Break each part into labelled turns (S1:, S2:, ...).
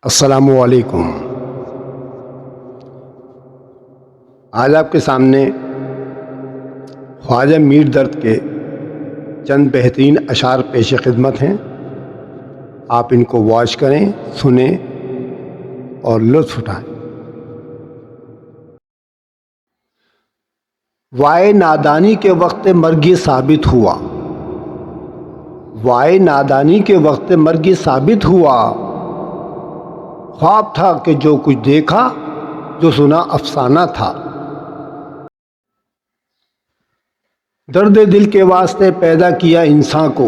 S1: السلام علیکم۔ آج آپ کے سامنے خواجہ میر درد کے چند بہترین اشعار پیش خدمت ہیں۔ آپ ان کو واچ کریں، سنیں اور لطف اٹھائیں۔ وائے نادانی کے وقت مرگی ثابت ہوا، وائے نادانی کے وقت مرگی ثابت ہوا، خواب تھا کہ جو کچھ دیکھا، جو سنا افسانہ تھا۔ درد دل کے واسطے پیدا کیا انسان کو،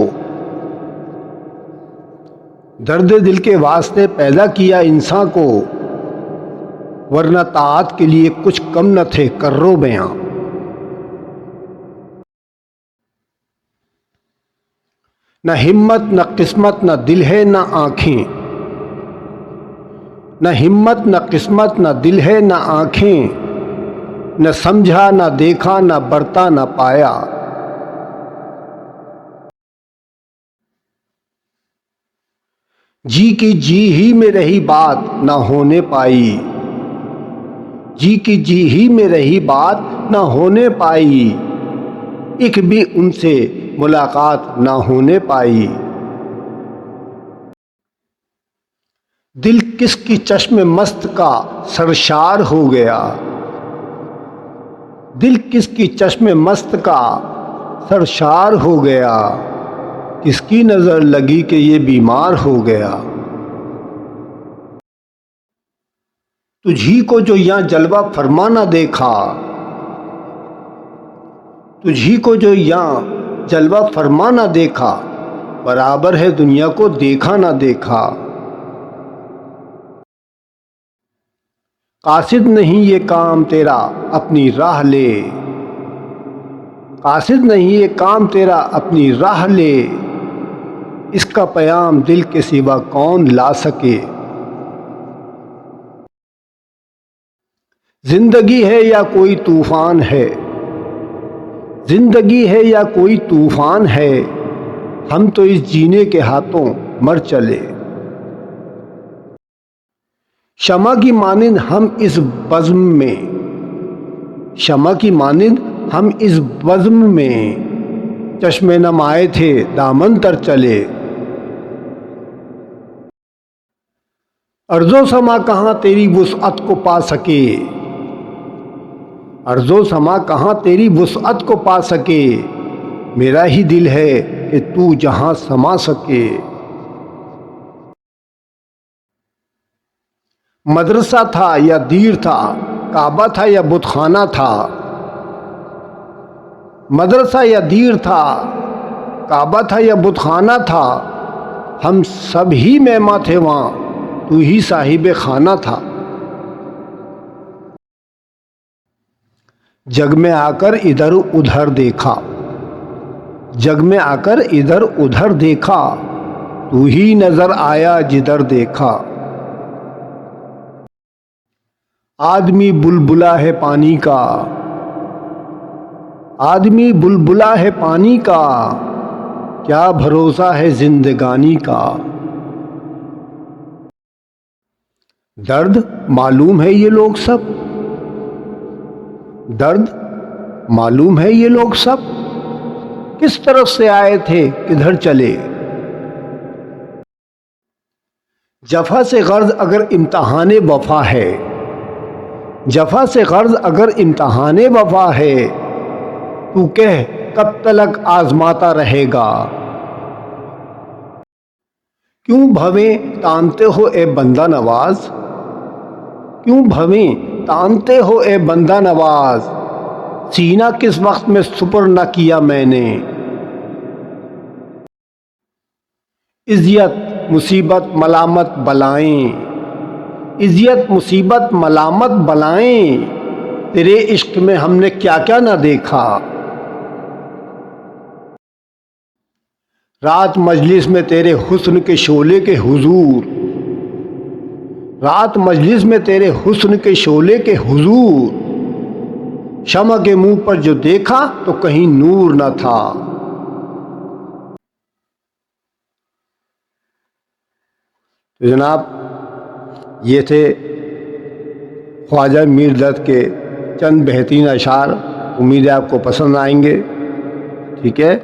S1: درد دل کے واسطے پیدا کیا انسان کو، ورنہ طاعت کے لیے کچھ کم نہ تھے کرو بیاں۔ نہ ہمت نہ قسمت نہ دل ہے نہ آنکھیں، نہ ہمت نہ قسمت نہ دل ہے نہ آنکھیں، نہ سمجھا نہ دیکھا نہ برتا نہ پایا۔ جی کی جی ہی میں رہی بات نہ ہونے پائی، جی کی جی ہی میں رہی بات نہ ہونے پائی، ایک بھی ان سے ملاقات نہ ہونے پائی۔ دل کس کی چشم مست کا سرشار ہو گیا، دل کس کی چشم مست کا سرشار ہو گیا، کس کی نظر لگی کہ یہ بیمار ہو گیا۔ تجھی کو جو یہاں جلوہ فرما نہ دیکھا، تجھی کو جو یہاں جلوہ فرما نہ دیکھا، برابر ہے دنیا کو دیکھا نہ دیکھا۔ قاصد نہیں یہ کام تیرا اپنی راہ لے، قاصد نہیں یہ کام تیرا اپنی راہ لے، اس کا پیام دل کے سوا کون لا سکے۔ زندگی ہے یا کوئی طوفان ہے، زندگی ہے یا کوئی طوفان ہے، ہم تو اس جینے کے ہاتھوں مر چلے۔ شمع کی مانند ہم اس بزم میں، شمع کی مانند ہم اس بزم میں، چشم نم آئے تھے دامن تر چلے۔ ارض و سما کہاں تیری وسعت کو پا سکے، ارض و سما کہاں تیری وسعت کو پا سکے، میرا ہی دل ہے کہ تو جہاں سما سکے۔ مدرسہ تھا یا دیر تھا، کعبہ تھا یا بت خانہ تھا، مدرسہ یا دیر تھا، کعبہ تھا یا بت خانہ تھا، ہم سب ہی مہماں تھے وہاں، تو ہی صاحب خانہ تھا۔ جگ میں آ کر ادھر ادھر دیکھا، جگ میں آ کر ادھر ادھر دیکھا، تو ہی نظر آیا جدھر دیکھا۔ آدمی بلبلا ہے پانی کا، آدمی بلبلا ہے پانی کا، کیا بھروسہ ہے زندگانی کا۔ درد معلوم ہے یہ لوگ سب، درد معلوم ہے یہ لوگ سب، کس طرف سے آئے تھے کدھر چلے۔ جفا سے غرض اگر امتحان وفا ہے، جفا سے غرض اگر امتحان وفا ہے، تو کہہ کب تلک آزماتا رہے گا۔ کیوں بھویں تانتے ہو اے بندہ نواز، کیوں بھویں تانتے ہو اے بندہ نواز، سینہ کس وقت میں سپر نہ کیا میں نے۔ اذیت مصیبت ملامت بلائیں، اذیت مصیبت ملامت بلائیں، تیرے عشق میں ہم نے کیا کیا نہ دیکھا۔ رات مجلس میں تیرے حسن کے شعلے کے حضور، رات مجلس میں تیرے حسن کے شعلے کے حضور، شمع کے منہ پر جو دیکھا تو کہیں نور نہ تھا۔ تو جناب یہ تھے خواجہ میر دت کے چند بہترین اشعار، امید ہے آپ کو پسند آئیں گے، ٹھیک ہے۔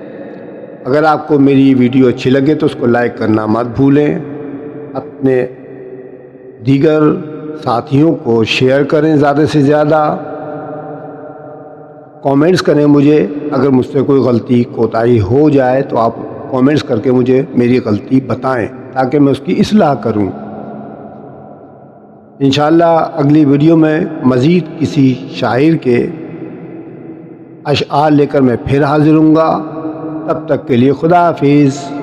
S1: اگر آپ کو میری ویڈیو اچھی لگے تو اس کو لائک کرنا مت بھولیں، اپنے دیگر ساتھیوں کو شیئر کریں زیادہ سے زیادہ، کامنٹس کریں مجھے، اگر مجھ سے کوئی غلطی کوتاہی ہو جائے تو آپ کامنٹس کر کے مجھے میری غلطی بتائیں تاکہ میں اس کی اصلاح کروں۔ انشاءاللہ اگلی ویڈیو میں مزید کسی شاعر کے اشعار لے کر میں پھر حاضر ہوں گا، تب تک کے لیے خدا حافظ۔